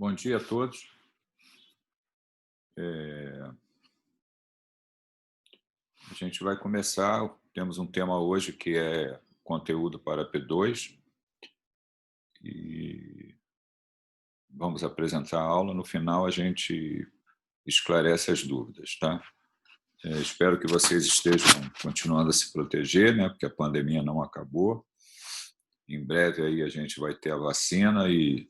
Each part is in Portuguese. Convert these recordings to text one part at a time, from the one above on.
Bom dia a todos. A gente vai começar, temos um tema hoje que é conteúdo para P2 e vamos apresentar a aula. No final a gente esclarece as dúvidas, tá? Espero que vocês estejam continuando a se proteger, né? Porque a pandemia não acabou. Em breve aí a gente vai ter a vacina e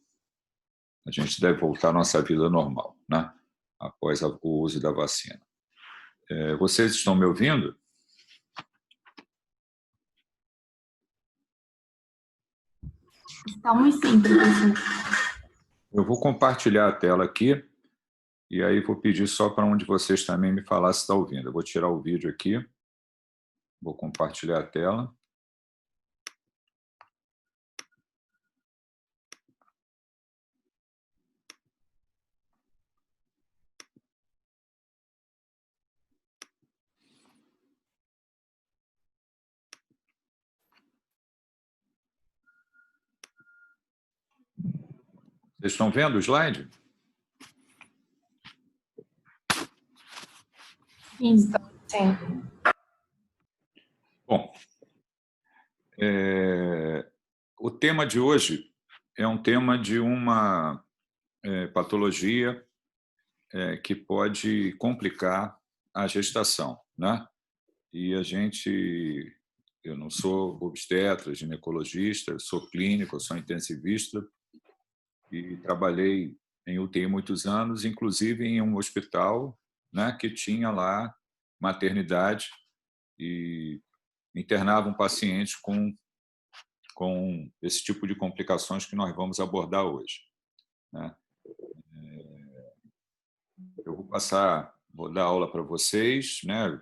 a gente deve voltar à nossa vida normal, né? Após o uso da vacina. Vocês estão me ouvindo? Estamos sim, professor. Eu vou compartilhar a tela aqui e aí vou pedir só para um de vocês também me falar se está ouvindo. Eu vou tirar o vídeo aqui, vou compartilhar a tela. Vocês estão vendo o slide? Sim. Sim. Bom, o tema de hoje é um tema de uma patologia que pode complicar a gestação, né? E eu não sou obstetra, ginecologista, eu sou clínico, eu sou intensivista e trabalhei em UTI muitos anos, inclusive em um hospital, né, que tinha lá maternidade e internavam pacientes com esse tipo de complicações que nós vamos abordar hoje, né? Eu vou dar aula para vocês, né?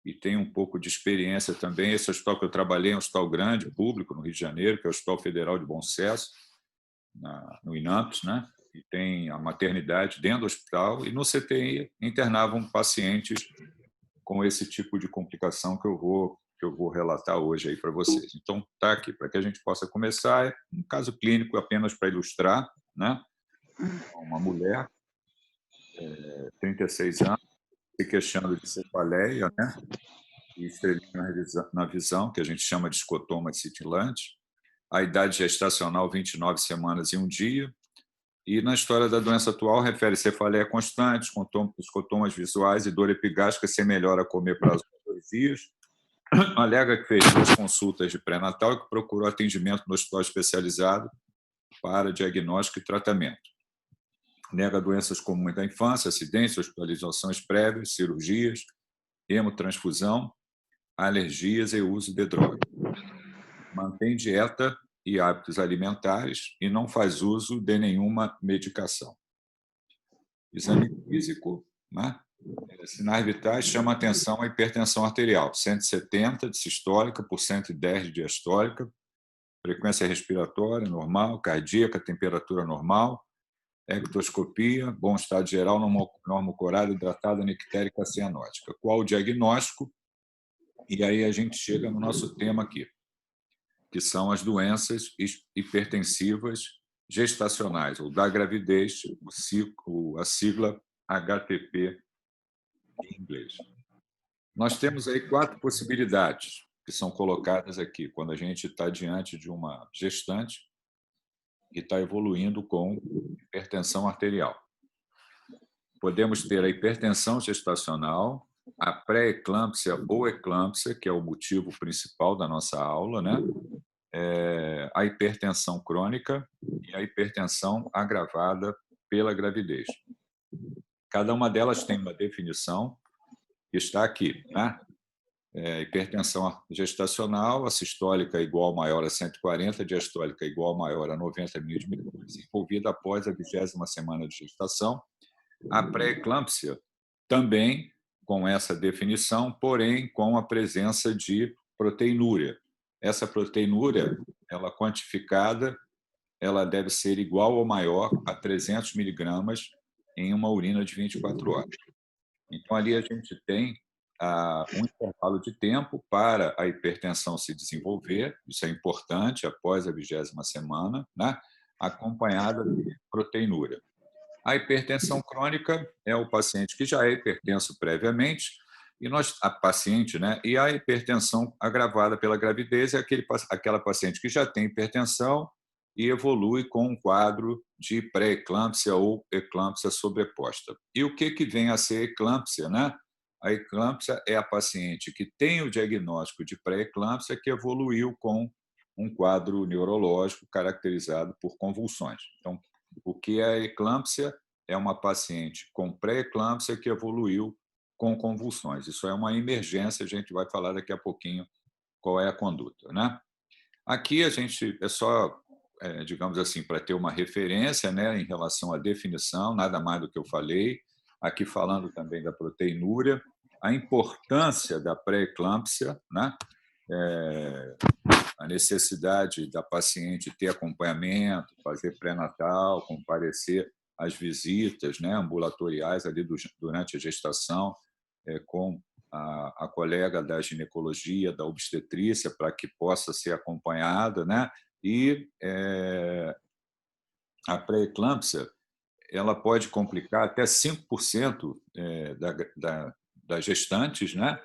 E tenho um pouco de experiência também. Esse hospital que eu trabalhei é um hospital grande, público, no Rio de Janeiro, que é o Hospital Federal de Bom Sucesso, no INAMPS, né? E tem a maternidade dentro do hospital, e no CTI internavam pacientes com esse tipo de complicação que eu vou relatar hoje aí para vocês. Então, tá aqui, para que a gente possa começar, é um caso clínico apenas para ilustrar, né? Uma mulher, 36 anos, se queixando de cefaleia, né? E estrelinha na visão, que a gente chama de escotoma cintilante. A idade gestacional, 29 semanas e 1 dia. E na história da doença atual, refere cefaleia constante, escotomas visuais e dor epigástrica sem melhora a comer prazo de 2 dias. Alega que fez 2 consultas de pré-natal e que procurou atendimento no hospital especializado para diagnóstico e tratamento. Nega doenças comuns da infância, acidentes, hospitalizações prévias, cirurgias, hemotransfusão, alergias e uso de drogas. Mantém dieta e hábitos alimentares e não faz uso de nenhuma medicação. Exame físico, né? Sinais vitais, chama a atenção a hipertensão arterial, 170 de sistólica por 110 de diastólica, frequência respiratória normal, cardíaca, temperatura normal, ectoscopia, bom estado geral, normocorada, hidratada, nictérica, cianótica. Qual o diagnóstico? E aí a gente chega no nosso tema aqui, que são as doenças hipertensivas gestacionais, ou da gravidez, a sigla HTP em inglês. Nós temos aí 4 possibilidades que são colocadas aqui, quando a gente está diante de uma gestante que está evoluindo com hipertensão arterial. Podemos ter a hipertensão gestacional, a pré-eclâmpsia ou eclâmpsia, que é o motivo principal da nossa aula, né? A hipertensão crônica e a hipertensão agravada pela gravidez. Cada uma delas tem uma definição que está aqui, né? Hipertensão gestacional, a sistólica igual ou maior a 140, a diastólica igual ou maior a 90 milhas de mercúrio, desenvolvida após a 20ª semana de gestação. A pré-eclâmpsia também com essa definição, porém com a presença de proteinúria. Essa proteinúria, ela quantificada, ela deve ser igual ou maior a 300 miligramas em uma urina de 24 horas. Então, ali a gente tem um intervalo de tempo para a hipertensão se desenvolver, isso é importante, após a 20ª semana, né? acompanhada de proteinúria. A hipertensão crônica é o paciente que já é hipertenso previamente, e a paciente, né? E a hipertensão agravada pela gravidez é aquela paciente que já tem hipertensão e evolui com um quadro de pré-eclâmpsia ou eclâmpsia sobreposta. E o que vem a ser eclâmpsia, né? A eclâmpsia é a paciente que tem o diagnóstico de pré-eclâmpsia que evoluiu com um quadro neurológico caracterizado por convulsões. Então, o que é a eclâmpsia? É uma paciente com pré-eclâmpsia que evoluiu com convulsões. Isso é uma emergência, a gente vai falar daqui a pouquinho qual é a conduta, né? Aqui a gente é só, digamos assim, para ter uma referência, né, em relação à definição, nada mais do que eu falei. Aqui falando também da proteinúria, a importância da pré-eclâmpsia, né? A necessidade da paciente ter acompanhamento, fazer pré-natal, comparecer às visitas, né, ambulatoriais ali durante a gestação, com a colega da ginecologia, da obstetrícia, para que possa ser acompanhada, né? E a pré-eclâmpsia ela pode complicar até 5% das gestantes, né?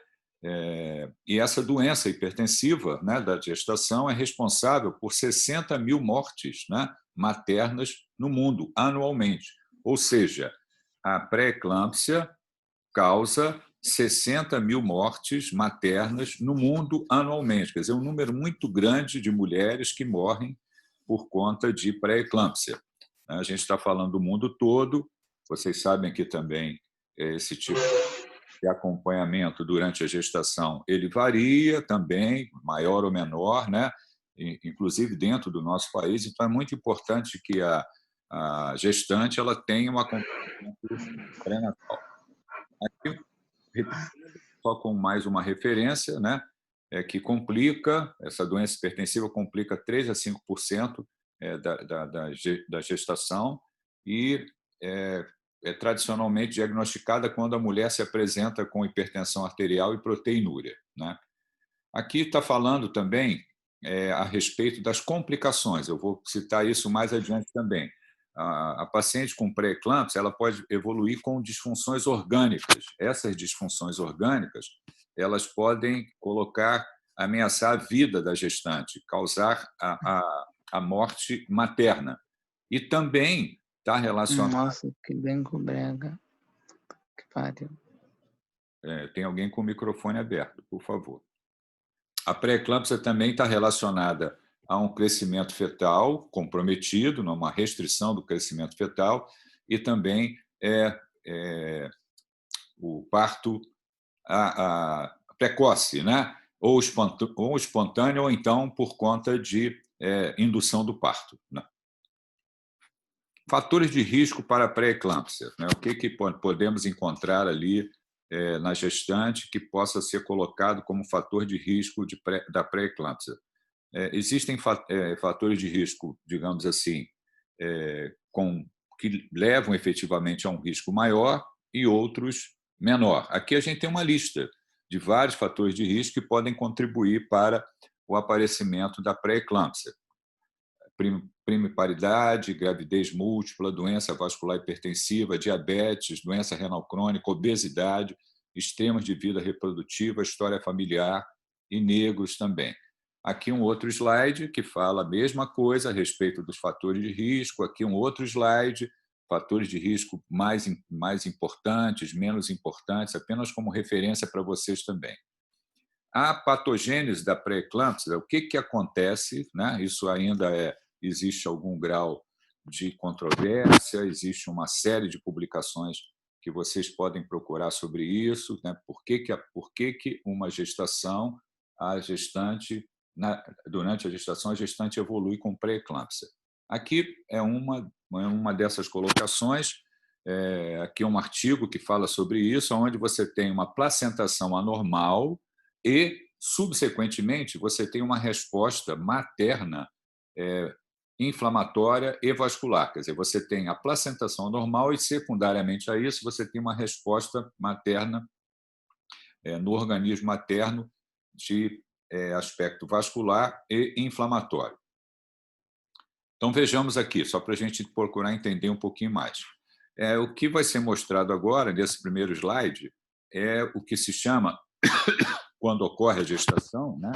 E essa doença hipertensiva, né, da gestação é responsável por 60 mil mortes, né, maternas no mundo, anualmente. Ou seja, a pré-eclâmpsia causa 60 mil mortes maternas no mundo anualmente. Quer dizer, um número muito grande de mulheres que morrem por conta de pré-eclâmpsia. A gente está falando do mundo todo. Vocês sabem que também esse tipo de acompanhamento durante a gestação ele varia também, maior ou menor, né? Inclusive dentro do nosso país. Então, é muito importante que a gestante ela tenha um acompanhamento pré-natal. Aqui, só com mais uma referência, né? Que complica, essa doença hipertensiva complica 3 a 5% da gestação e é tradicionalmente diagnosticada quando a mulher se apresenta com hipertensão arterial e proteinúria, né? Aqui está falando também a respeito das complicações. Eu vou citar isso mais adiante também. A paciente com pré-eclâmpsia ela pode evoluir com disfunções orgânicas. Essas disfunções orgânicas elas podem ameaçar a vida da gestante, causar a morte materna. E também está relacionado... Nossa, que bem com brega. Que pariu. Tem alguém com o microfone aberto, por favor. A pré-eclâmpsia também está relacionada a um crescimento fetal comprometido, numa restrição do crescimento fetal, e também o parto precoce, né? ou espontâneo, ou então por conta de indução do parto, né? Fatores de risco para a pré-eclâmpsia, né? O que podemos encontrar ali na gestante que possa ser colocado como fator de risco da pré-eclâmpsia? Existem fatores de risco, digamos assim, que levam efetivamente a um risco maior e outros menor. Aqui a gente tem uma lista de vários fatores de risco que podem contribuir para o aparecimento da pré-eclâmpsia. Primiparidade, gravidez múltipla, doença vascular hipertensiva, diabetes, doença renal crônica, obesidade, extremos de vida reprodutiva, história familiar e negros também. Aqui um outro slide que fala a mesma coisa a respeito dos fatores de risco. Aqui um outro slide, fatores de risco mais importantes, menos importantes, apenas como referência para vocês também. A patogênese da pré-eclâmpsia, o que acontece, né? Isso ainda existe algum grau de controvérsia, existe uma série de publicações que vocês podem procurar sobre isso, né? Por que uma gestação, durante a gestação, a gestante evolui com pré-eclâmpsia. Aqui é uma dessas colocações, aqui é um artigo que fala sobre isso, onde você tem uma placentação anormal e, subsequentemente, você tem uma resposta materna inflamatória e vascular. Quer dizer, você tem a placentação normal e, secundariamente a isso, você tem uma resposta materna no organismo materno de aspecto vascular e inflamatório. Então, vejamos aqui, só para a gente procurar entender um pouquinho mais. O que vai ser mostrado agora, nesse primeiro slide, é o que se chama, quando ocorre a gestação, né?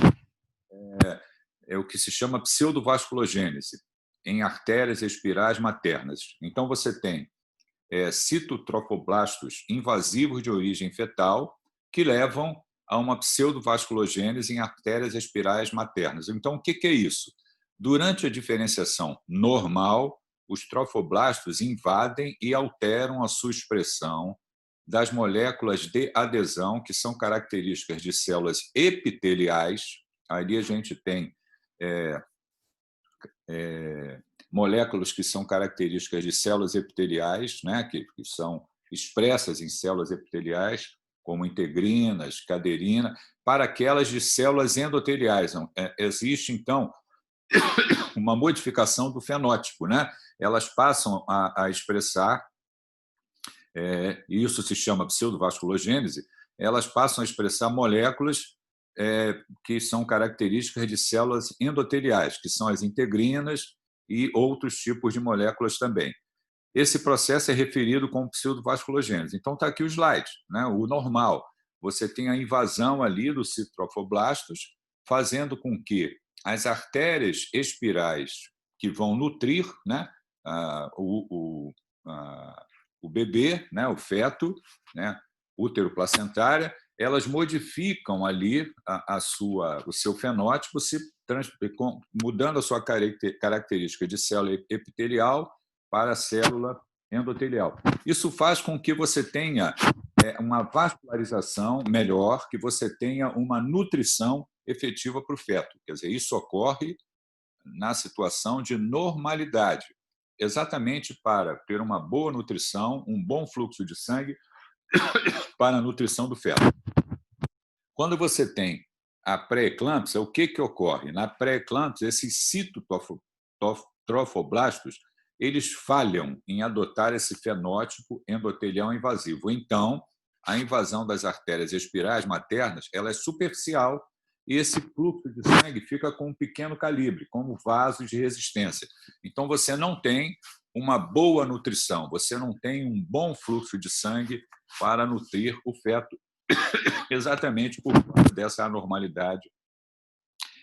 É o que se chama pseudovasculogênese, em artérias espirais maternas. Então, você tem citotrofoblastos invasivos de origem fetal que levam a uma pseudovasculogênese em artérias espirais maternas. Então, o que é isso? Durante a diferenciação normal, os trofoblastos invadem e alteram a sua expressão das moléculas de adesão, que são características de células epiteliais. Ali a gente tem moléculas que são características de células epiteliais, né, que são expressas em células epiteliais, como integrinas, caderina, para aquelas de células endoteliais. Existe, então, uma modificação do fenótipo, né? Elas passam a expressar, e isso se chama pseudovasculogênese, elas passam a expressar moléculas que são características de células endoteliais, que são as integrinas e outros tipos de moléculas também. Esse processo é referido como pseudovasculogênese. Então, está aqui o slide, né? O normal. Você tem a invasão ali dos citotrofoblastos, fazendo com que as artérias espirais que vão nutrir, né, o bebê, né, o feto, né, útero placentária, elas modificam ali o seu fenótipo, mudando a sua característica de célula epitelial para a célula endotelial. Isso faz com que você tenha uma vascularização melhor, que você tenha uma nutrição efetiva para o feto. Quer dizer, isso ocorre na situação de normalidade, exatamente para ter uma boa nutrição, um bom fluxo de sangue para a nutrição do feto. Quando você tem a pré-eclâmpsia, o que ocorre? Na pré-eclâmpsia, esses citotrofoblastos, eles falham em adotar esse fenótipo endotelial invasivo. Então, a invasão das artérias espirais maternas ela é superficial e esse fluxo de sangue fica com um pequeno calibre, como vasos de resistência. Então, você não tem uma boa nutrição, você não tem um bom fluxo de sangue para nutrir o feto, exatamente por causa dessa anormalidade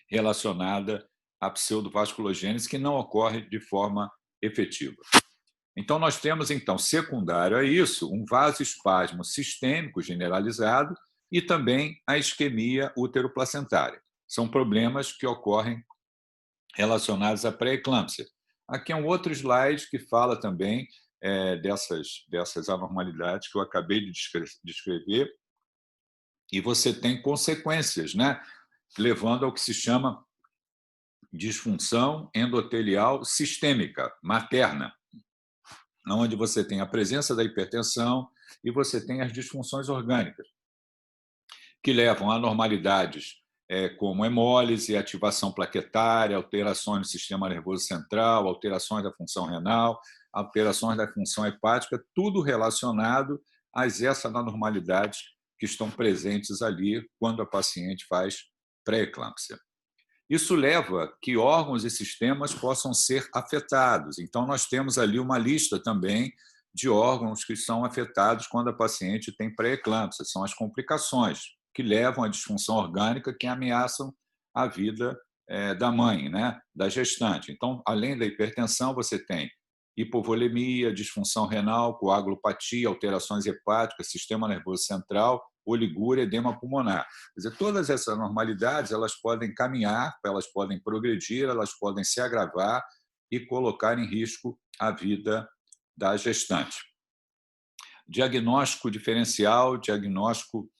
relacionada à pseudovasculogênese, que não ocorre de forma efetiva. Então, nós temos, então, secundário a isso, um vasoespasmo sistêmico generalizado e também a isquemia útero-placentária. São problemas que ocorrem relacionados à pré-eclâmpsia. Aqui é um outro slide que fala também dessas anormalidades que eu acabei de descrever, e você tem consequências, né? Levando ao que se chama disfunção endotelial sistêmica materna, onde você tem a presença da hipertensão e você tem as disfunções orgânicas, que levam a anormalidades como hemólise, ativação plaquetária, alterações no sistema nervoso central, alterações da função renal, alterações da função hepática, tudo relacionado a essas anormalidades que estão presentes ali quando a paciente faz pré-eclâmpsia. Isso leva que órgãos e sistemas possam ser afetados. Então, nós temos ali uma lista também de órgãos que são afetados quando a paciente tem pré-eclâmpsia. São as complicações que levam à disfunção orgânica que ameaçam a vida da mãe, né, da gestante. Então, além da hipertensão, você tem hipovolemia, disfunção renal, coagulopatia, alterações hepáticas, sistema nervoso central, oligúria, edema pulmonar. Quer dizer, todas essas anormalidades elas podem caminhar, elas podem progredir, elas podem se agravar e colocar em risco a vida da gestante. Diagnóstico diferencial, diagnóstico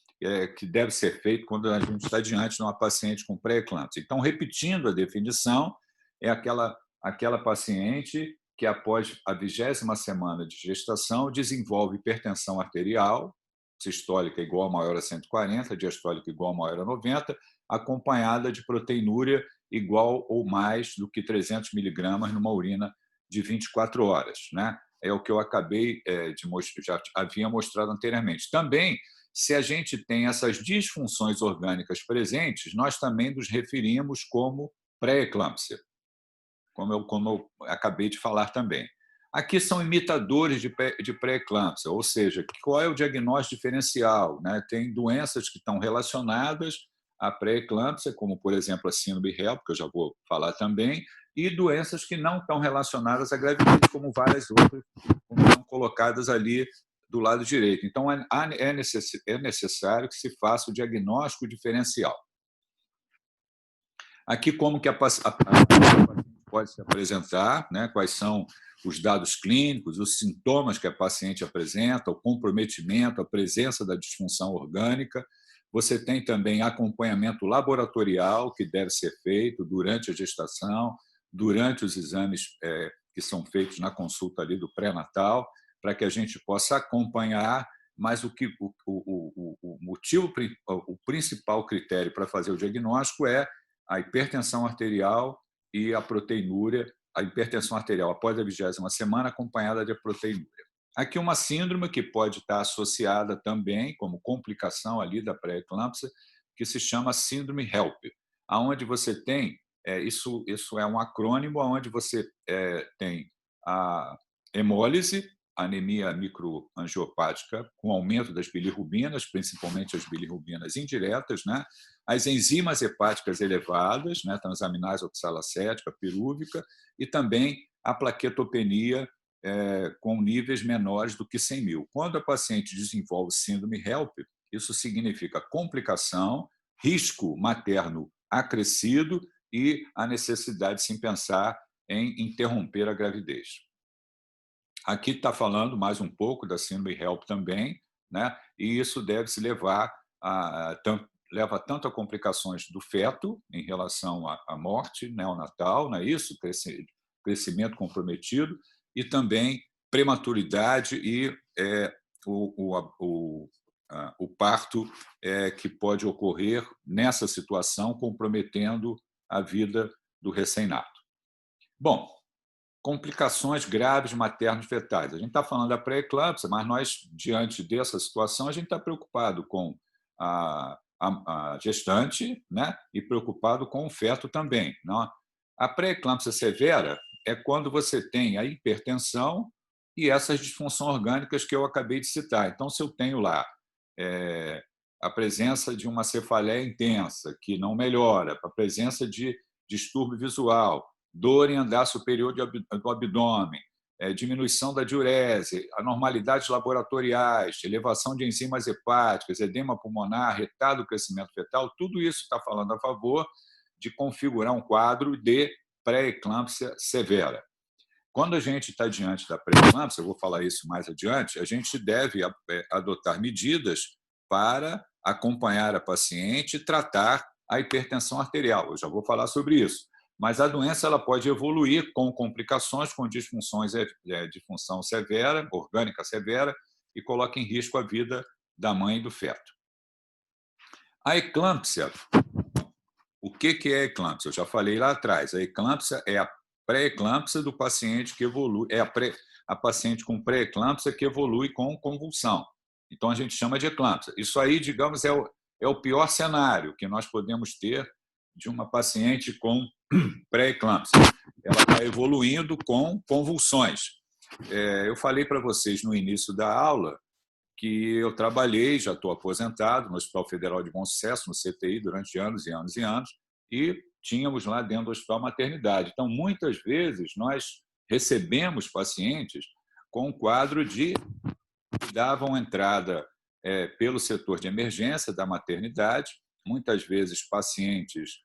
que deve ser feito quando a gente está diante de uma paciente com pré-eclâmpsia. Então, repetindo a definição, é aquela paciente que, após a 20ª semana de gestação, desenvolve hipertensão arterial, sistólica igual a maior a 140, diastólica igual a maior a 90, acompanhada de proteinúria igual ou mais do que 300 miligramas numa urina de 24 horas. Né? É o que eu acabei de mostrar, já havia mostrado anteriormente. Também, se a gente tem essas disfunções orgânicas presentes, nós também nos referimos como pré-eclâmpsia. como eu acabei de falar também. Aqui são imitadores de pré-eclâmpsia, ou seja, qual é o diagnóstico diferencial? Né? Tem doenças que estão relacionadas à pré-eclâmpsia, como, por exemplo, a síndrome HELP, que eu já vou falar também, e doenças que não estão relacionadas à gravidez, como várias outras que estão colocadas ali do lado direito. Então, é necessário que se faça o diagnóstico diferencial. Aqui, como que a paciente pode se apresentar, né? Quais são os dados clínicos, os sintomas que a paciente apresenta, o comprometimento, a presença da disfunção orgânica. Você tem também acompanhamento laboratorial que deve ser feito durante a gestação, durante os exames que são feitos na consulta ali do pré-natal, para que a gente possa acompanhar, mas o principal critério para fazer o diagnóstico é a hipertensão arterial e a proteinúria, a hipertensão arterial após a 20ª semana, acompanhada de proteinúria. Aqui uma síndrome que pode estar associada também, como complicação ali da pré-eclâmpsia, que se chama síndrome HELP, aonde você tem, isso é um acrônimo, onde você tem a hemólise, anemia microangiopática com aumento das bilirrubinas, principalmente as bilirrubinas indiretas, né? As enzimas hepáticas elevadas, né? Transaminase oxalacética, pirúvica, e também a plaquetopenia com níveis menores do que 100.000. Quando a paciente desenvolve síndrome HELP, isso significa complicação, risco materno acrescido e a necessidade de se pensar em interromper a gravidez. Aqui está falando mais um pouco da síndrome HELP também, né? E isso deve se leva tanto a complicações do feto em relação à morte neonatal, não é isso? Crescimento comprometido, e também prematuridade e o parto que pode ocorrer nessa situação, comprometendo a vida do recém-nato. Bom, complicações graves materno-fetais. A gente está falando da pré-eclâmpsia, mas nós, diante dessa situação, a gente está preocupado com a gestante, né? E preocupado com o feto também. Não? A pré-eclâmpsia severa é quando você tem a hipertensão e essas disfunções orgânicas que eu acabei de citar. Então, se eu tenho lá a presença de uma cefaleia intensa, que não melhora, a presença de distúrbio visual, dor em andar superior do abdômen, diminuição da diurese, anormalidades laboratoriais, elevação de enzimas hepáticas, edema pulmonar, retardo do crescimento fetal, tudo isso está falando a favor de configurar um quadro de pré-eclâmpsia severa. Quando a gente está diante da pré-eclâmpsia, eu vou falar isso mais adiante, a gente deve adotar medidas para acompanhar a paciente e tratar a hipertensão arterial. Eu já vou falar sobre isso. Mas a doença ela pode evoluir com complicações, com disfunções de função severa, orgânica severa, e coloca em risco a vida da mãe e do feto. A eclâmpsia, o que é a eclâmpsia? Eu já falei lá atrás, a eclâmpsia é a pré-eclâmpsia do paciente que evolui, a paciente com pré-eclâmpsia que evolui com convulsão. Então, a gente chama de eclâmpsia. Isso aí, digamos, é o pior cenário que nós podemos ter de uma paciente com pré-eclâmpsia. Ela está evoluindo com convulsões. Eu falei para vocês no início da aula que eu trabalhei, já estou aposentado, no Hospital Federal de Bom Sucesso, no CTI, durante anos e anos e anos, e tínhamos lá dentro do hospital maternidade. Então, muitas vezes, nós recebemos pacientes com um quadro que davam entrada pelo setor de emergência da maternidade, muitas vezes pacientes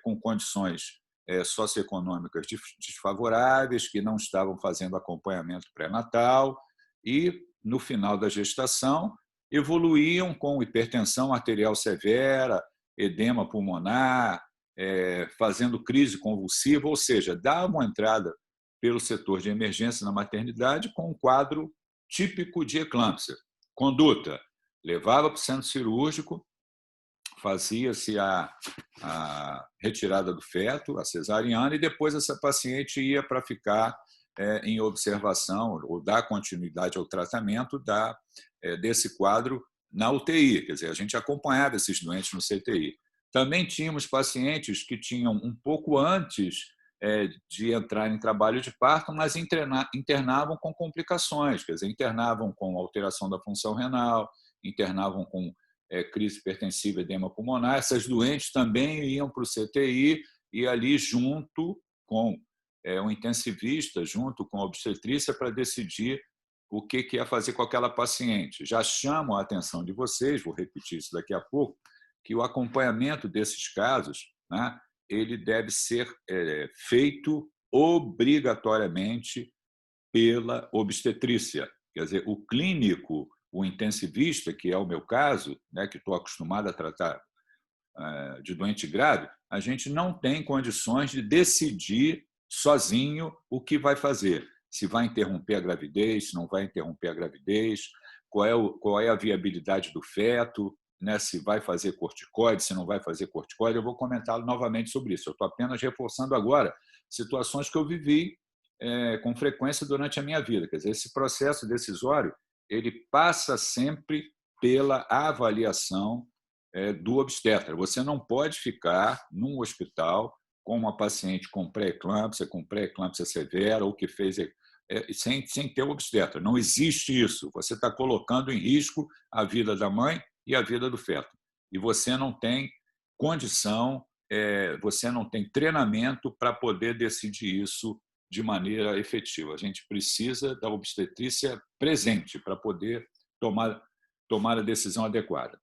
com condições socioeconômicas desfavoráveis, que não estavam fazendo acompanhamento pré-natal e, no final da gestação, evoluíam com hipertensão arterial severa, edema pulmonar, fazendo crise convulsiva, ou seja, davam entrada pelo setor de emergência na maternidade com um quadro típico de eclâmpsia. Conduta: levava para o centro cirúrgico, fazia-se a retirada do feto, a cesariana, e depois essa paciente ia para ficar em observação ou dar continuidade ao tratamento desse quadro na UTI. Quer dizer, a gente acompanhava esses doentes no CTI. Também tínhamos pacientes que tinham, um pouco antes de entrar em trabalho de parto, mas internavam com complicações, quer dizer, internavam com alteração da função renal, internavam com crise hipertensiva, edema pulmonar. Essas doentes também iam para o CTI e ali junto com um intensivista, junto com a obstetrícia, para decidir o que ia fazer com aquela paciente. Já chamo a atenção de vocês, vou repetir isso daqui a pouco, que o acompanhamento desses casos, né, ele deve ser feito obrigatoriamente pela obstetrícia. Quer dizer, o clínico, o intensivista, que é o meu caso, né, que estou acostumado a tratar de doente grave, a gente não tem condições de decidir sozinho o que vai fazer. Se vai interromper a gravidez, se não vai interromper a gravidez, qual é a viabilidade do feto, né, se vai fazer corticoide, se não vai fazer corticoide. Eu vou comentar novamente sobre isso. Eu estou apenas reforçando agora situações que eu vivi com frequência durante a minha vida. Quer dizer, esse processo decisório ele passa sempre pela avaliação do obstetra. Você não pode ficar num hospital com uma paciente com pré-eclâmpsia severa ou que fez sem ter obstetra. Não existe isso. Você está colocando em risco a vida da mãe e a vida do feto. E você não tem condição, você não tem treinamento para poder decidir isso de maneira efetiva. A gente precisa da obstetrícia presente para poder tomar a decisão adequada.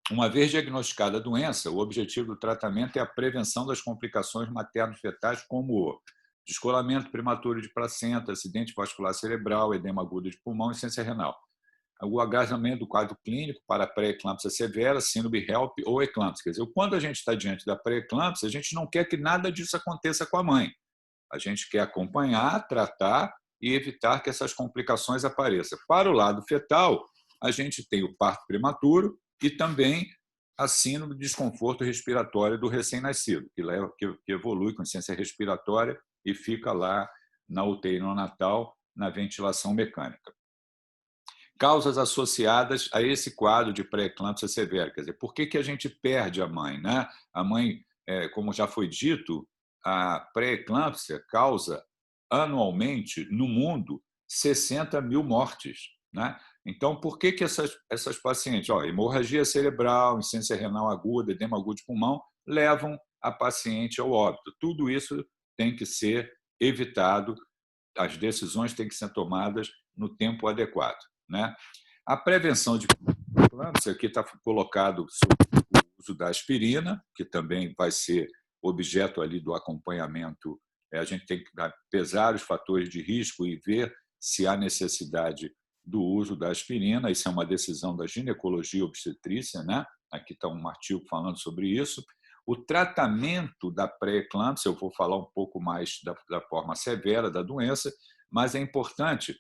Uma vez diagnosticada a doença, o objetivo do tratamento é a prevenção das complicações materno-fetais, como o descolamento prematuro de placenta, acidente vascular cerebral, edema agudo de pulmão e insuficiência renal. O agravamento do quadro clínico para pré-eclâmpsia severa, síndrome HELP ou eclâmpsia. Quer dizer, quando a gente está diante da pré-eclâmpsia, a gente não quer que nada disso aconteça com a mãe. A gente quer acompanhar, tratar e evitar que essas complicações apareçam. Para o lado fetal, a gente tem o parto prematuro e também a síndrome de desconforto respiratório do recém-nascido, que evolui com insuficiência respiratória e fica lá na UTI neonatal, na ventilação mecânica. Causas associadas a esse quadro de pré-eclâmpsia severa. Quer dizer, por que a gente perde a mãe, né? A mãe, como já foi dito, a pré-eclâmpsia causa anualmente no mundo 60 mil mortes, né? Então, por que essas pacientes, hemorragia cerebral, insuficiência renal aguda, edema agudo de pulmão, levam a paciente ao óbito? Tudo isso tem que ser evitado, as decisões têm que ser tomadas no tempo adequado, né? A prevenção de eclâmpsia, aqui está colocado sobre o uso da aspirina, que também vai ser objeto ali do acompanhamento. A gente tem que pesar os fatores de risco e ver se há necessidade do uso da aspirina. Isso é uma decisão da ginecologia obstetrícia, né? Aqui está um artigo falando sobre isso. O tratamento da pré-eclâmpsia, eu vou falar um pouco mais da forma severa da doença, mas é importante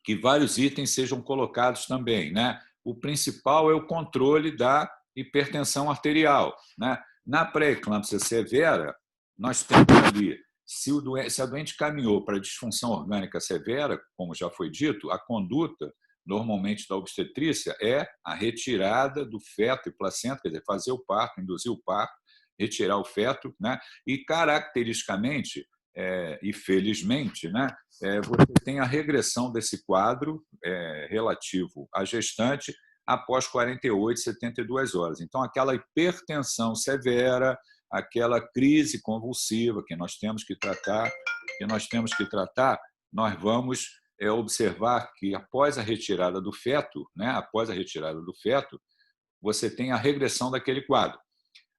que vários itens sejam colocados também, né? O principal é o controle da hipertensão arterial, né? Na pré-eclâmpsia severa, nós temos ali, se a doente caminhou para disfunção orgânica severa, como já foi dito, a conduta normalmente da obstetrícia é a retirada do feto e placenta, quer dizer, fazer o parto, induzir o parto, retirar o feto, né? E caracteristicamente, e felizmente, né, você tem a regressão desse quadro relativo à gestante após 48, 72 horas. Então, aquela hipertensão severa, aquela crise convulsiva que nós temos que tratar, nós vamos observar que após a retirada do feto, né, você tem a regressão daquele quadro.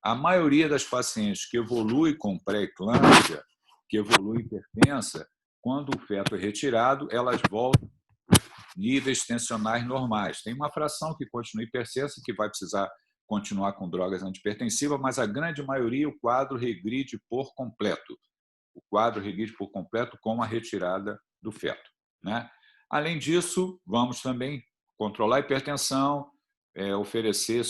A maioria das pacientes que evolui com pré-eclâmpsia, que evolui hipertensa, quando o feto é retirado, elas voltam a níveis tensionais normais. Tem uma fração que continua hipertensa, que vai precisar continuar com drogas antihipertensivas, mas a grande maioria, o quadro regride por completo. O quadro regride por completo com a retirada do feto, né? Além disso, vamos também controlar a hipertensão, oferecer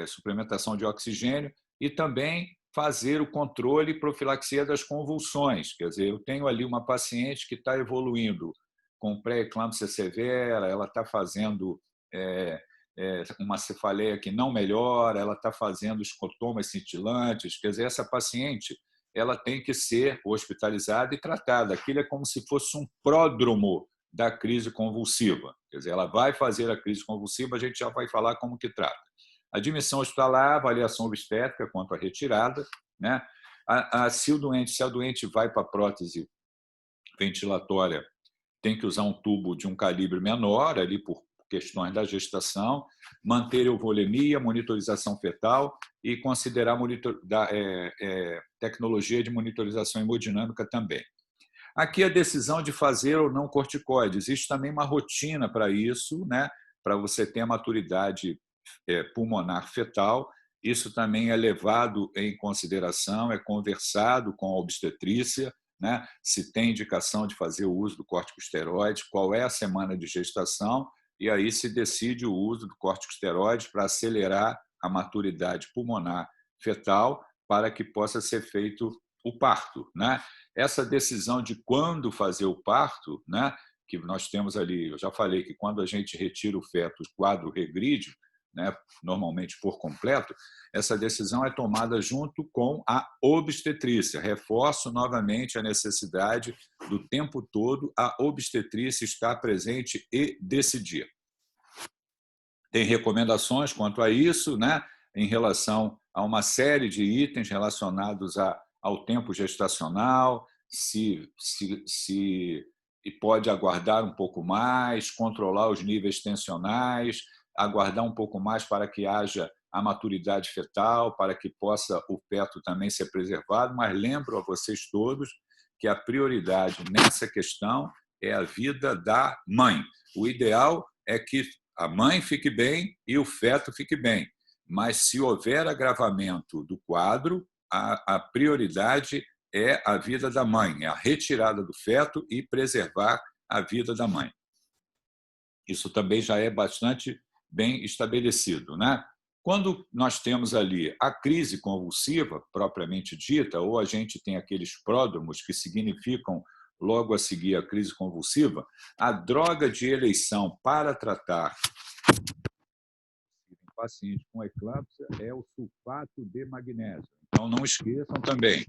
suplementação de oxigênio e também fazer o controle e profilaxia das convulsões. Quer dizer, eu tenho ali uma paciente que está evoluindo com pré-eclâmpsia severa, ela está fazendo uma cefaleia que não melhora, ela está fazendo escotomas cintilantes. Quer dizer, essa paciente ela tem que ser hospitalizada e tratada. Aquilo é como se fosse um pródromo da crise convulsiva. Quer dizer, ela vai fazer a crise convulsiva, a gente já vai falar como que trata. Admissão hospitalar, avaliação obstétrica quanto à retirada, né? Se a doente vai para a prótese ventilatória, tem que usar um tubo de um calibre menor, ali por questões da gestação, manter euvolemia, monitorização fetal e considerar tecnologia de monitorização hemodinâmica também. Aqui a decisão de fazer ou não corticoide. Existe também uma rotina para isso, né? Para você ter a maturidade pulmonar fetal. Isso também é levado em consideração, é conversado com a obstetrícia, né? Se tem indicação de fazer o uso do corticosteroide, qual é a semana de gestação, e aí se decide o uso do corticosteroide para acelerar a maturidade pulmonar fetal para que possa ser feito o parto, né? Essa decisão de quando fazer o parto, né? Que nós temos ali, eu já falei que quando a gente retira o feto, o quadro regride, né? Normalmente por completo, essa decisão é tomada junto com a obstetrícia. Reforço novamente a necessidade do tempo todo a obstetrícia estar presente e decidir. Tem recomendações quanto a isso, né? Em relação a uma série de itens relacionados ao tempo gestacional, se pode aguardar um pouco mais, controlar os níveis tensionais, aguardar um pouco mais para que haja a maturidade fetal, para que possa o feto também ser preservado, mas lembro a vocês todos que a prioridade nessa questão é a vida da mãe. O ideal é que a mãe fique bem e o feto fique bem, mas se houver agravamento do quadro, a prioridade é a vida da mãe, é a retirada do feto e preservar a vida da mãe. Isso também já é bastante bem estabelecido, né? Quando nós temos ali a crise convulsiva, propriamente dita, ou a gente tem aqueles pródromos que significam logo a seguir a crise convulsiva, a droga de eleição para tratar paciente com eclâmpsia é o sulfato de magnésio. Então, não esqueçam também.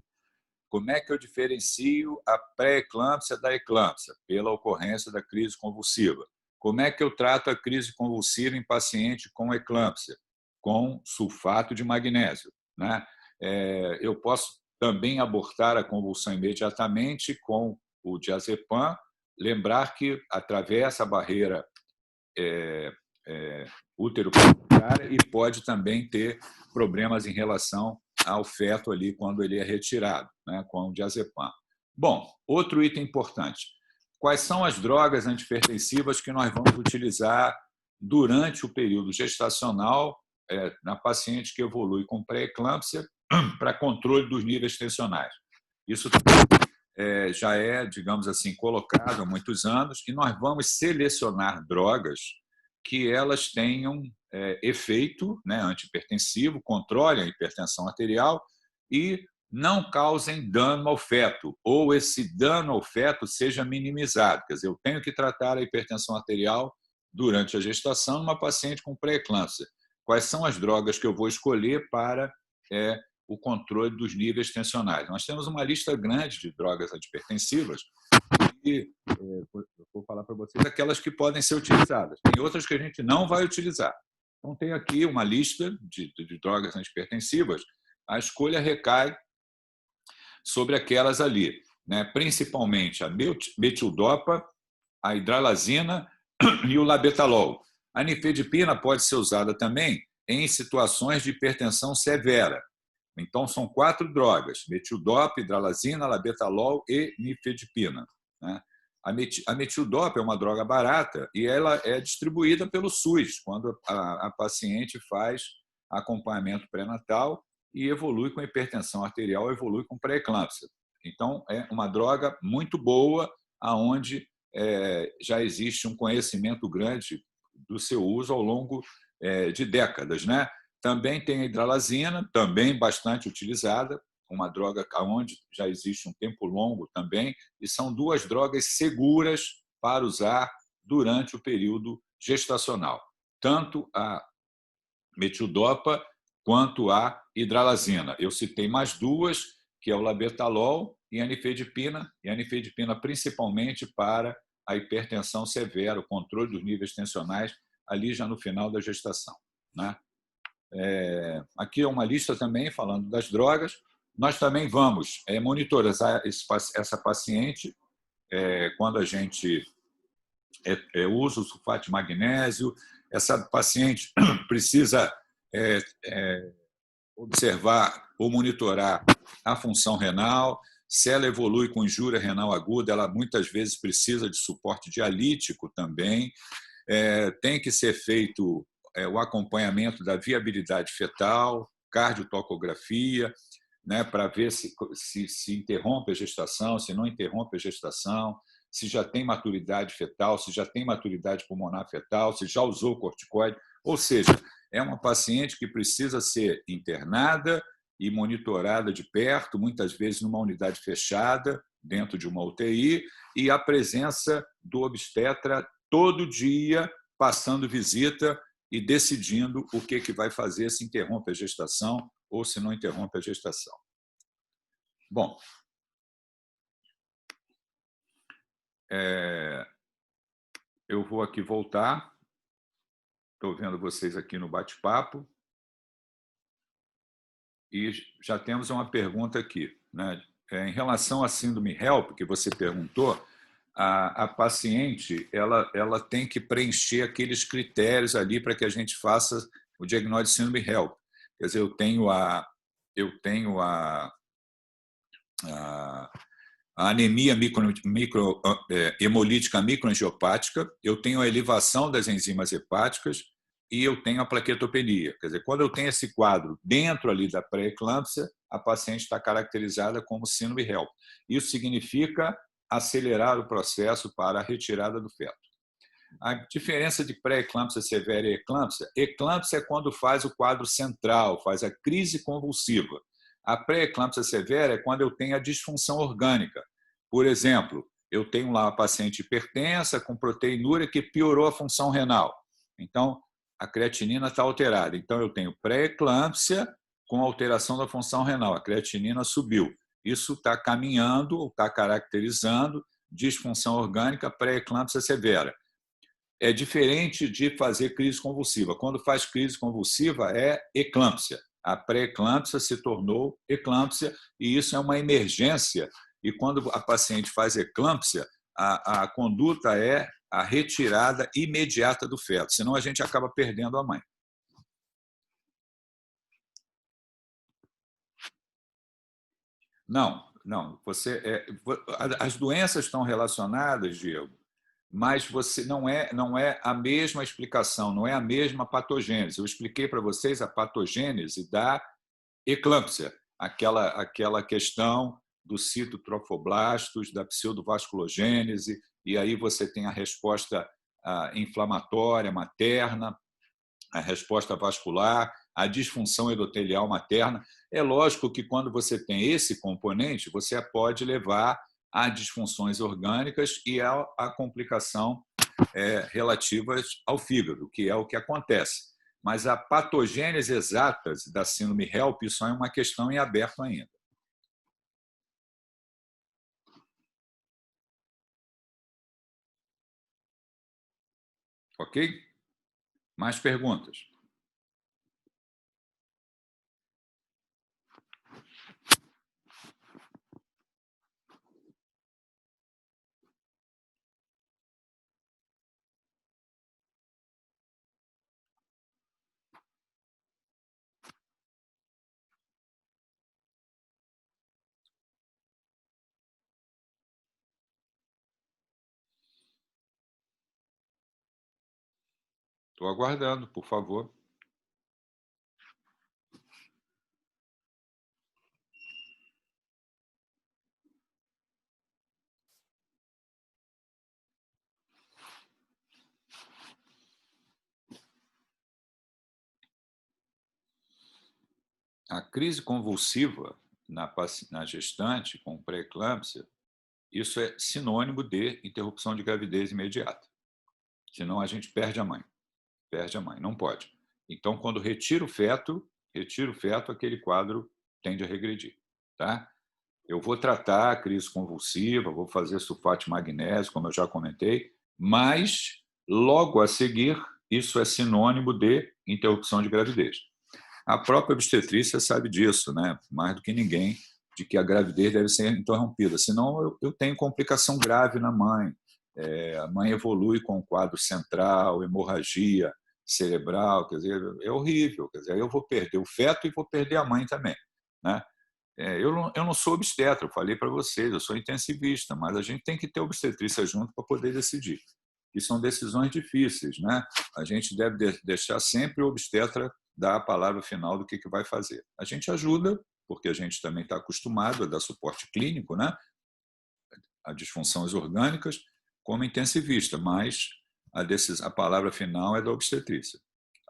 Como é que eu diferencio a pré-eclâmpsia da eclâmpsia? Pela ocorrência da crise convulsiva. Como é que eu trato a crise convulsiva em paciente com eclâmpsia? Com sulfato de magnésio, né? Eu posso também abortar a convulsão imediatamente com o diazepam, lembrar que atravessa a barreira útero-pituitária e pode também ter problemas em relação ao feto ali quando ele é retirado, né, com o diazepam. Bom, outro item importante. Quais são as drogas antihipertensivas que nós vamos utilizar durante o período gestacional na paciente que evolui com pré-eclâmpsia para controle dos níveis tensionais? Isso já é, digamos assim, colocado há muitos anos e nós vamos selecionar drogas que elas tenham efeito, né, antihipertensivo, controlem a hipertensão arterial e não causem dano ao feto, ou esse dano ao feto seja minimizado. Quer dizer, eu tenho que tratar a hipertensão arterial durante a gestação numa paciente com pré-eclâmpsia. Quais são as drogas que eu vou escolher para o controle dos níveis tensionais? Nós temos uma lista grande de drogas antihipertensivas e vou falar para vocês aquelas que podem ser utilizadas. Tem outras que a gente não vai utilizar. Então, tem aqui uma lista de drogas antihipertensivas. A escolha recai sobre aquelas ali, né? Principalmente a metildopa, a hidralazina e o labetalol. A nifedipina pode ser usada também em situações de hipertensão severa. Então, são 4 drogas: metildopa, hidralazina, labetalol e nifedipina, né? A metildopa é uma droga barata e ela é distribuída pelo SUS quando a paciente faz acompanhamento pré-natal e evolui com hipertensão arterial, evolui com pré-eclâmpsia. Então, é uma droga muito boa, onde já existe um conhecimento grande do seu uso ao longo de décadas, né? Também tem a hidralazina, também bastante utilizada, uma droga onde já existe um tempo longo também, e são 2 drogas seguras para usar durante o período gestacional, tanto a metildopa quanto a hidralazina. Eu citei mais 2, que é o labetalol, e a nifedipina principalmente para a hipertensão severa, o controle dos níveis tensionais, ali já no final da gestação, né? Aqui é uma lista também falando das drogas. Nós também vamos monitorar essa paciente quando a gente usa o sulfato de magnésio. Essa paciente precisa observar ou monitorar a função renal. Se ela evolui com injúria renal aguda, ela muitas vezes precisa de suporte dialítico também. Tem que ser feito o acompanhamento da viabilidade fetal, cardiotocografia, né, para ver se interrompe a gestação, se não interrompe a gestação, se já tem maturidade fetal, se já tem maturidade pulmonar fetal, se já usou corticoide. Ou seja, é uma paciente que precisa ser internada e monitorada de perto, muitas vezes numa unidade fechada, dentro de uma UTI, e a presença do obstetra todo dia, passando visita e decidindo o que vai fazer, se interrompe a gestação ou se não interrompe a gestação. Bom, eu vou aqui voltar. Estou vendo vocês aqui no bate-papo. E já temos uma pergunta aqui, né? Em relação à síndrome HELP, que você perguntou, a paciente ela tem que preencher aqueles critérios ali para que a gente faça o diagnóstico de síndrome HELP. Quer dizer, eu tenho a anemia hemolítica microangiopática, eu tenho a elevação das enzimas hepáticas e eu tenho a plaquetopenia. Quer dizer, quando eu tenho esse quadro dentro ali da pré-eclâmpsia, a paciente está caracterizada como síndrome HELP. Isso significa acelerar o processo para a retirada do feto. A diferença de pré-eclâmpsia severa e eclâmpsia: eclâmpsia é quando faz o quadro central, faz a crise convulsiva. A pré-eclâmpsia severa é quando eu tenho a disfunção orgânica. Por exemplo, eu tenho lá uma paciente hipertensa com proteinúria que piorou a função renal. Então, a creatinina está alterada. Então, eu tenho pré-eclâmpsia com alteração da função renal. A creatinina subiu. Isso está caminhando, está caracterizando disfunção orgânica pré-eclâmpsia severa. É diferente de fazer crise convulsiva. Quando faz crise convulsiva, é eclâmpsia. A pré-eclâmpsia se tornou eclâmpsia e isso é uma emergência. E quando a paciente faz eclâmpsia, a conduta é a retirada imediata do feto, senão a gente acaba perdendo a mãe. Não. As doenças estão relacionadas, Diego, mas você não é a mesma explicação, não é a mesma patogênese. Eu expliquei para vocês a patogênese da eclâmpsia, aquela questão dos citotrofoblastos, da pseudovasculogênese, e aí você tem a resposta inflamatória materna, a resposta vascular, a disfunção endotelial materna. É lógico que quando você tem esse componente, você pode levar a disfunções orgânicas e a complicação relativas ao fígado, que é o que acontece. Mas a patogênese exatas da síndrome HELP, isso é uma questão em aberto ainda. Ok? Mais perguntas? Estou aguardando, por favor. A crise convulsiva na gestante com pré-eclâmpsia, isso é sinônimo de interrupção de gravidez imediata. Senão a gente perde a mãe. Perde a mãe, não pode. Então, quando retira o feto, aquele quadro tende a regredir. Tá? Eu vou tratar a crise convulsiva, vou fazer sulfato de magnésio, como eu já comentei, mas logo a seguir, isso é sinônimo de interrupção de gravidez. A própria obstetrícia sabe disso, né? Mais do que ninguém, de que a gravidez deve ser interrompida, senão eu tenho complicação grave na mãe. A mãe evolui com um quadro central, hemorragia cerebral, quer dizer, é horrível. Quer dizer, aí eu vou perder o feto e vou perder a mãe também, né? Eu não sou obstetra, eu falei para vocês, eu sou intensivista, mas a gente tem que ter obstetrícia junto para poder decidir. E são decisões difíceis, né? A gente deve deixar sempre o obstetra dar a palavra final do que vai fazer. A gente ajuda, porque a gente também está acostumado a dar suporte clínico, né? A disfunções orgânicas, como intensivista, mas a palavra final é da obstetrícia.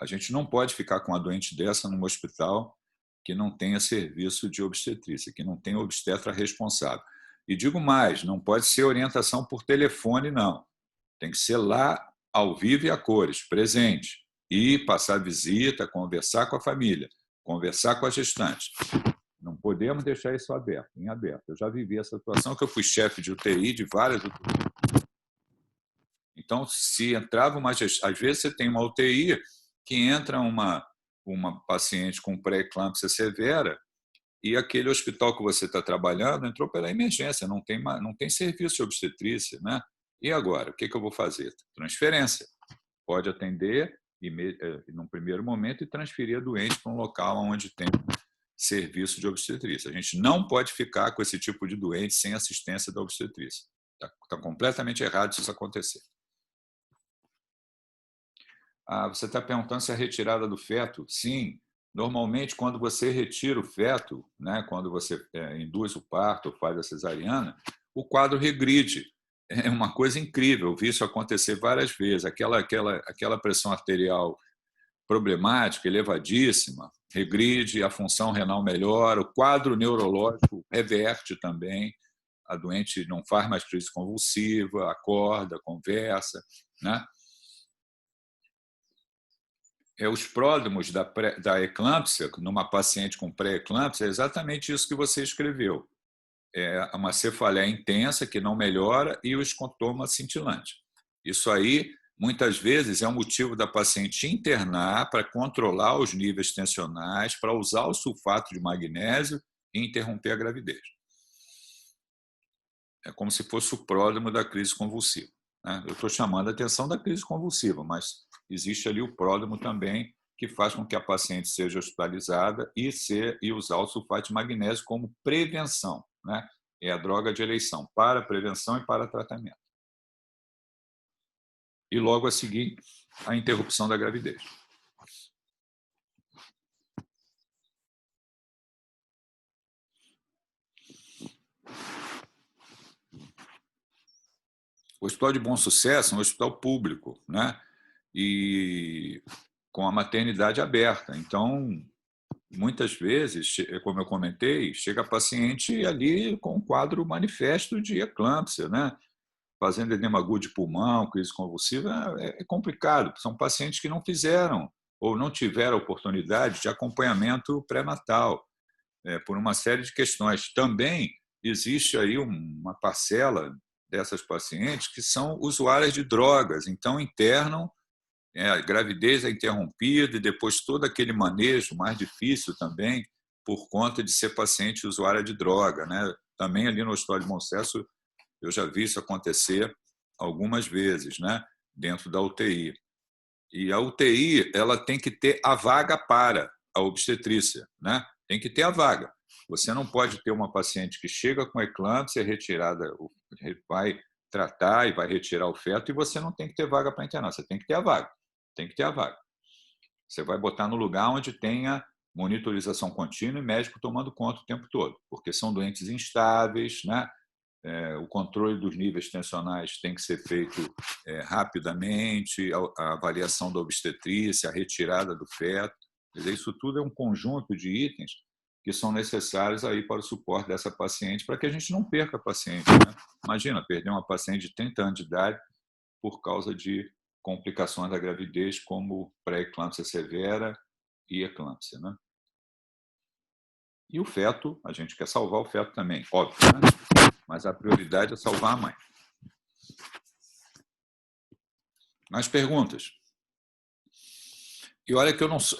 A gente não pode ficar com uma doente dessa num hospital que não tenha serviço de obstetrícia, que não tenha obstetra responsável. E digo mais, não pode ser orientação por telefone, não. Tem que ser lá, ao vivo e a cores, presente. E passar visita, conversar com a família, conversar com a gestante. Não podemos deixar isso aberto, em aberto. Eu já vivi essa situação que eu fui chefe de UTI de várias UTIs. Então, se entrava uma gestante, às vezes você tem uma UTI que entra uma paciente com pré-eclâmpsia severa e aquele hospital que você está trabalhando entrou pela emergência, não tem serviço de obstetrícia, né? E agora, o que eu vou fazer? Transferência. Pode atender num primeiro momento e transferir a doente para um local onde tem serviço de obstetrícia. A gente não pode ficar com esse tipo de doente sem assistência da obstetrícia. Está completamente errado se isso acontecer. Você está perguntando se a retirada do feto? Sim. Normalmente, quando você retira o feto, né, quando você induz o parto ou faz a cesariana, o quadro regride. É uma coisa incrível, eu vi isso acontecer várias vezes. Aquela pressão arterial problemática, elevadíssima, regride, a função renal melhora, o quadro neurológico reverte também, a doente não faz mais crise convulsiva, acorda, conversa, né? Os pródromos da eclâmpsia, numa paciente com pré-eclâmpsia, é exatamente isso que você escreveu. É uma cefaleia intensa que não melhora e o escotoma cintilante. Isso aí, muitas vezes, é um motivo da paciente internar para controlar os níveis tensionais, para usar o sulfato de magnésio e interromper a gravidez. É como se fosse o pródromo da crise convulsiva, né? Eu estou chamando a atenção da crise convulsiva, mas existe ali o pródromo também, que faz com que a paciente seja hospitalizada e usar o sulfato de magnésio como prevenção, né? É a droga de eleição para prevenção e para tratamento. E logo a seguir, a interrupção da gravidez. O Hospital de Bom Sucesso é um hospital público, né? E com a maternidade aberta. Então, muitas vezes, como eu comentei, chega a paciente ali com um quadro manifesto de eclâmpsia, né? Fazendo edema agudo de pulmão, crise convulsiva, é complicado. São pacientes que não fizeram ou não tiveram oportunidade de acompanhamento pré-natal, por uma série de questões. Também existe aí uma parcela dessas pacientes que são usuárias de drogas, então internam, a gravidez é interrompida e depois todo aquele manejo mais difícil também por conta de ser paciente usuária de droga, né? Também ali no Hospital de Bom Sucesso eu já vi isso acontecer algumas vezes, né? Dentro da UTI. E a UTI ela tem que ter a vaga para a obstetrícia, né? Tem que ter a vaga. Você não pode ter uma paciente que chega com eclâmpsia, retirada, vai tratar e vai retirar o feto e você não tem que ter vaga para internar. Você tem que ter a vaga. Tem que ter a vaga. Você vai botar no lugar onde tenha monitorização contínua e médico tomando conta o tempo todo, porque são doentes instáveis, né? O controle dos níveis tensionais tem que ser feito rapidamente, a avaliação da obstetrícia, a retirada do feto. Quer dizer, isso tudo é um conjunto de itens que são necessários aí para o suporte dessa paciente, para que a gente não perca a paciente, né? Imagina, perder uma paciente de 30 anos de idade por causa de complicações da gravidez, como pré-eclâmpsia severa e eclâmpsia, né? E o feto, a gente quer salvar o feto também, óbvio, né? Mas a prioridade é salvar a mãe. Mais perguntas? E olha que eu não sou,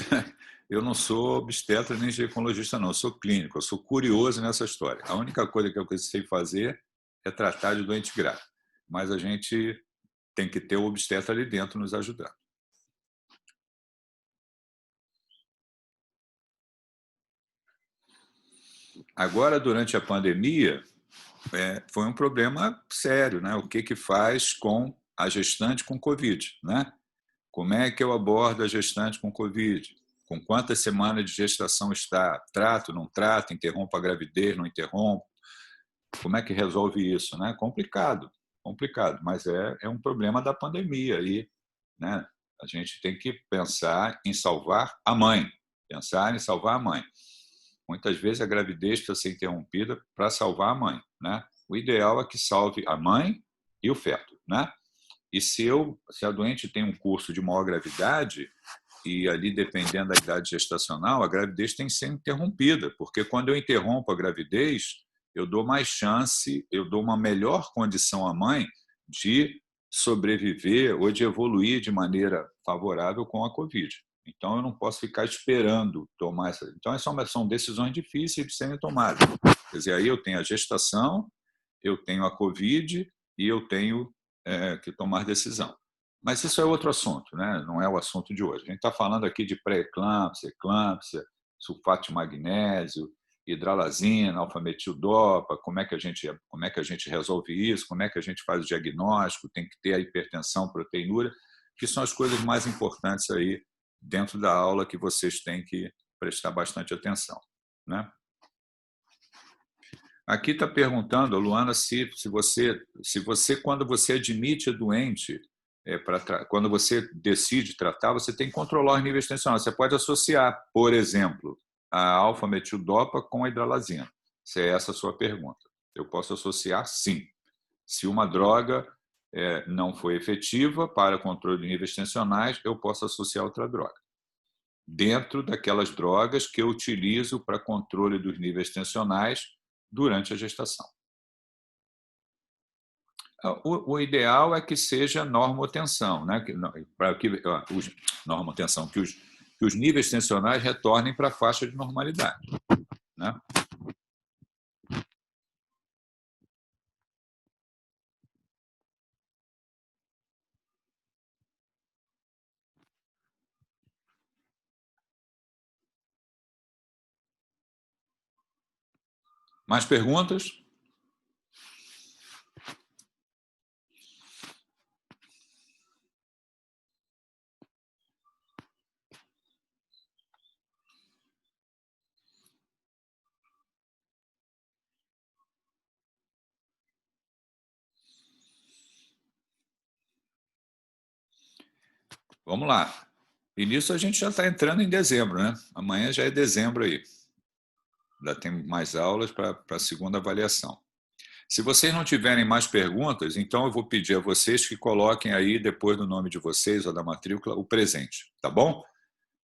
eu não sou obstetra nem ginecologista, não. Eu sou clínico, eu sou curioso nessa história. A única coisa que eu sei fazer é tratar de doente grave. Mas a gente tem que ter o obstetra ali dentro nos ajudando. Agora, durante a pandemia, foi um problema sério, né? O que faz com a gestante com Covid, né? Como é que eu abordo a gestante com Covid? Com quantas semanas de gestação está? Trato, não trato? Interrompo a gravidez, não interrompo? Como é que resolve isso, né? Complicado, complicado, mas é um problema da pandemia aí, né? A gente tem que pensar em salvar a mãe, pensar em salvar a mãe. Muitas vezes a gravidez precisa ser interrompida para salvar a mãe, né? O ideal é que salve a mãe e o feto, né? E se a doente tem um curso de maior gravidade, e ali, dependendo da idade gestacional, a gravidez tem que ser interrompida, porque quando eu interrompo a gravidez, eu dou mais chance, eu dou uma melhor condição à mãe de sobreviver ou de evoluir de maneira favorável com a Covid. Então, eu não posso ficar esperando tomar essa. Então, são decisões difíceis de serem tomadas. Quer dizer, aí eu tenho a gestação, eu tenho a Covid e eu tenho que tomar decisão. Mas isso é outro assunto, né? Não é o assunto de hoje. A gente está falando aqui de pré-eclâmpsia, eclâmpsia, sulfato de magnésio, hidralazina, alfa-metildopa, como é que a gente resolve isso, como é que a gente faz o diagnóstico, tem que ter a hipertensão, proteinúria, que são as coisas mais importantes aí dentro da aula que vocês têm que prestar bastante atenção, né? Aqui está perguntando, Luana, se você, quando você admite a doente, quando você decide tratar, você tem que controlar os níveis tensionais. Você pode associar, por exemplo, a alfa-metildopa com a hidralazina. Se é essa a sua pergunta. Eu posso associar, sim. Se uma droga não foi efetiva para controle de níveis tensionais, eu posso associar outra droga. Dentro daquelas drogas que eu utilizo para controle dos níveis tensionais durante a gestação. O ideal é que seja normotensão, né? Normotensão, que os níveis tensionais retornem para a faixa de normalidade, né? Mais perguntas? Vamos lá. E nisso a gente já está entrando em dezembro, né? Amanhã já é dezembro aí. Já tem mais aulas para a segunda avaliação. Se vocês não tiverem mais perguntas, então eu vou pedir a vocês que coloquem aí, depois do nome de vocês ou da matrícula, o presente, tá bom?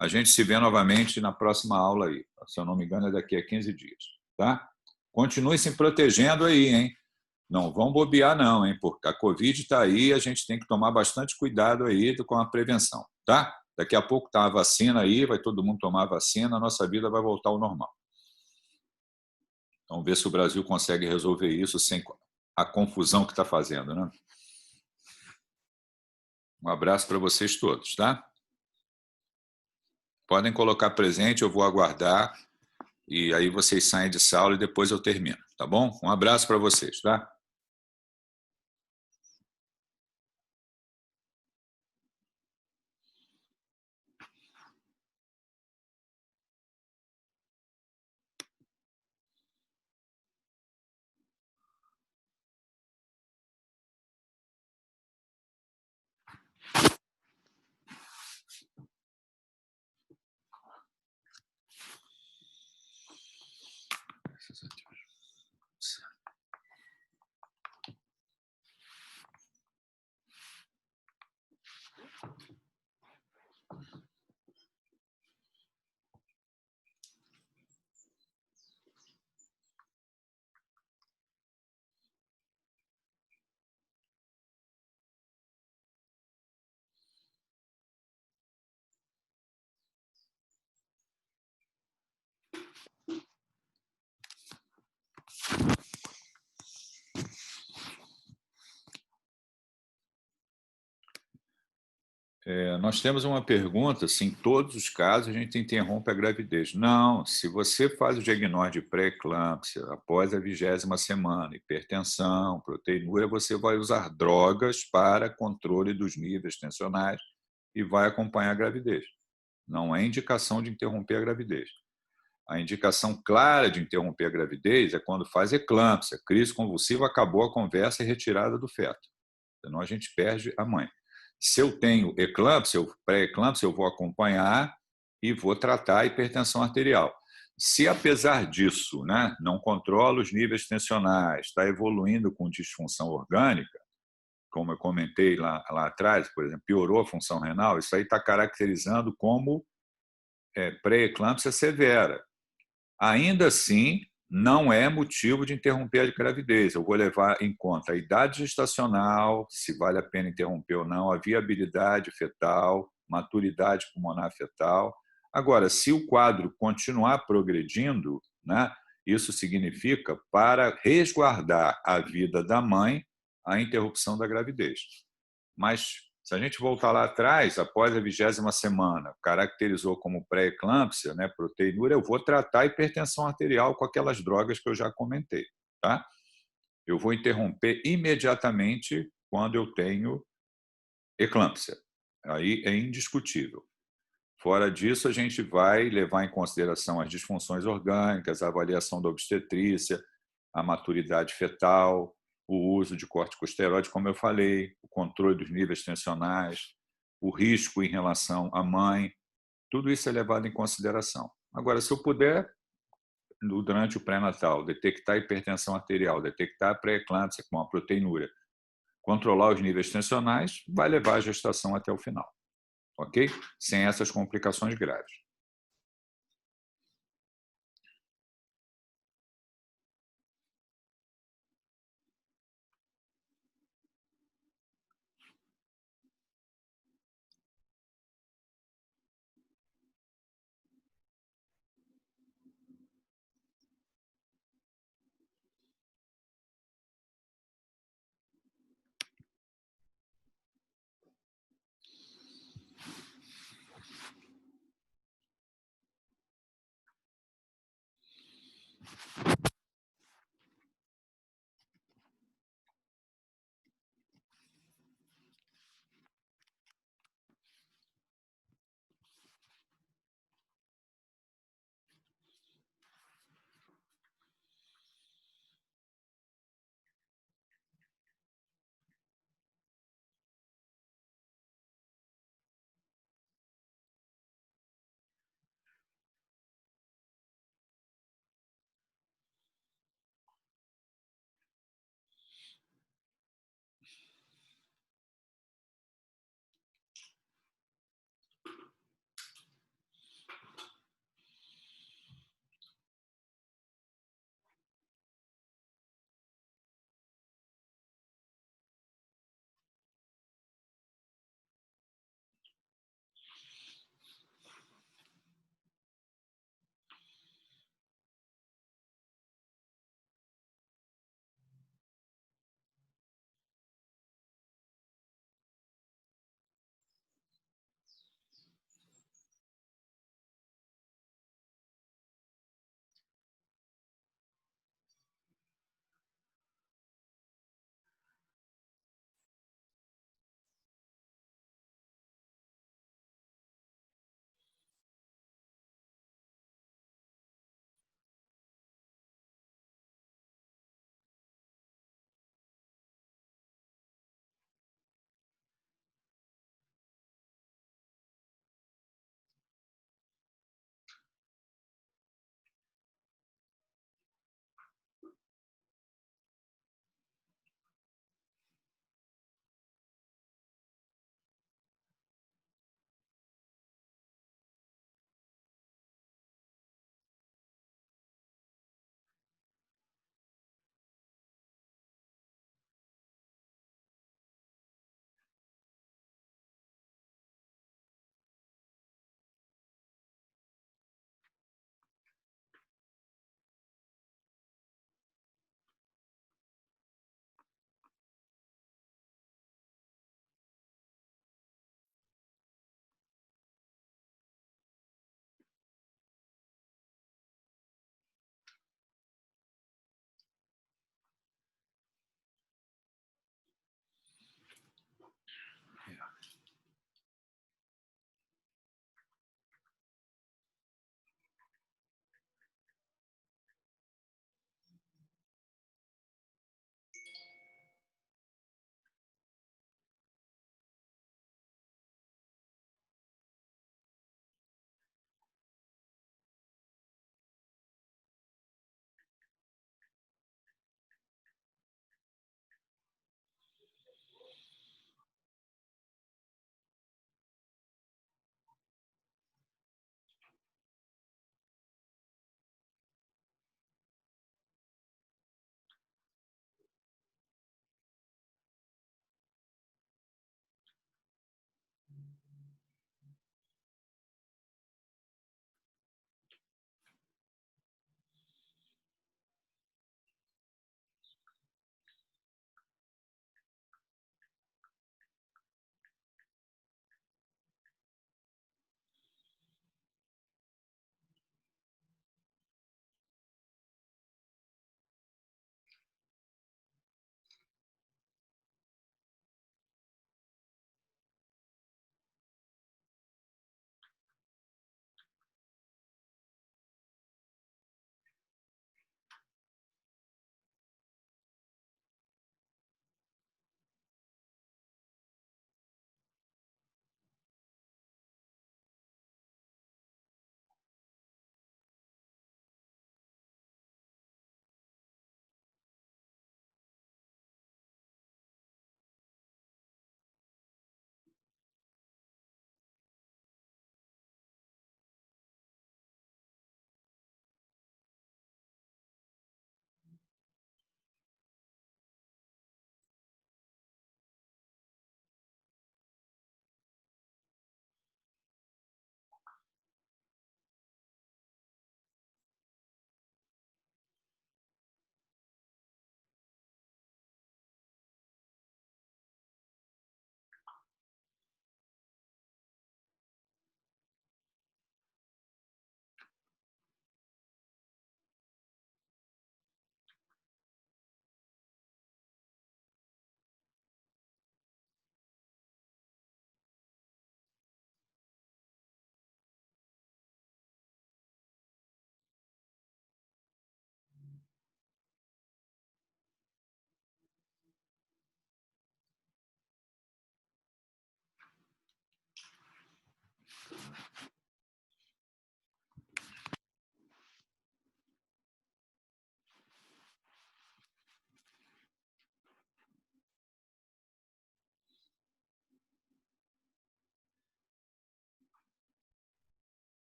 A gente se vê novamente na próxima aula aí. Se eu não me engano, é daqui a 15 dias, tá? Continue se protegendo aí, hein? Não vão bobear não, hein? Porque a Covid está aí, a gente tem que tomar bastante cuidado aí com a prevenção, tá? Daqui a pouco tá a vacina aí, vai todo mundo tomar a vacina, a nossa vida vai voltar ao normal. Vamos ver se o Brasil consegue resolver isso sem a confusão que está fazendo, né? Um abraço para vocês todos, tá? Podem colocar presente, eu vou aguardar. E aí vocês saem de sala e depois eu termino, tá bom? Um abraço para vocês, tá? Nós temos uma pergunta, se em todos os casos a gente interrompe a gravidez. Não, se você faz o diagnóstico de pré-eclâmpsia após a 20ª semana, hipertensão, proteinúria, você vai usar drogas para controle dos níveis tensionais e vai acompanhar a gravidez. Não é indicação de interromper a gravidez. A indicação clara de interromper a gravidez é quando faz eclâmpsia, crise convulsiva, acabou a conversa e retirada do feto. Senão a gente perde a mãe. Se eu tenho eclâmpsia, pré-eclâmpsia, eu vou acompanhar e vou tratar a hipertensão arterial. Se, apesar disso, né, não controla os níveis tensionais, está evoluindo com disfunção orgânica, como eu comentei lá atrás, por exemplo, piorou a função renal, isso aí está caracterizando como pré-eclâmpsia severa. Ainda assim, não é motivo de interromper a gravidez. Eu vou levar em conta a idade gestacional, se vale a pena interromper ou não, a viabilidade fetal, maturidade pulmonar fetal. Agora, se o quadro continuar progredindo, né, isso significa, para resguardar a vida da mãe, a interrupção da gravidez. Mas, se a gente voltar lá atrás, após a 20ª semana, caracterizou como pré-eclâmpsia, né, proteinúria, eu vou tratar a hipertensão arterial com aquelas drogas que eu já comentei. Tá? Eu vou interromper imediatamente quando eu tenho eclâmpsia. Aí é indiscutível. Fora disso, a gente vai levar em consideração as disfunções orgânicas, a avaliação da obstetrícia, a maturidade fetal, o uso de corticosteroide, como eu falei, o controle dos níveis tensionais, o risco em relação à mãe, tudo isso é levado em consideração. Agora, se eu puder, durante o pré-natal, detectar hipertensão arterial, detectar pré-eclâmpsia com a proteinúria, controlar os níveis tensionais, vai levar a gestação até o final. Ok? Sem essas complicações graves.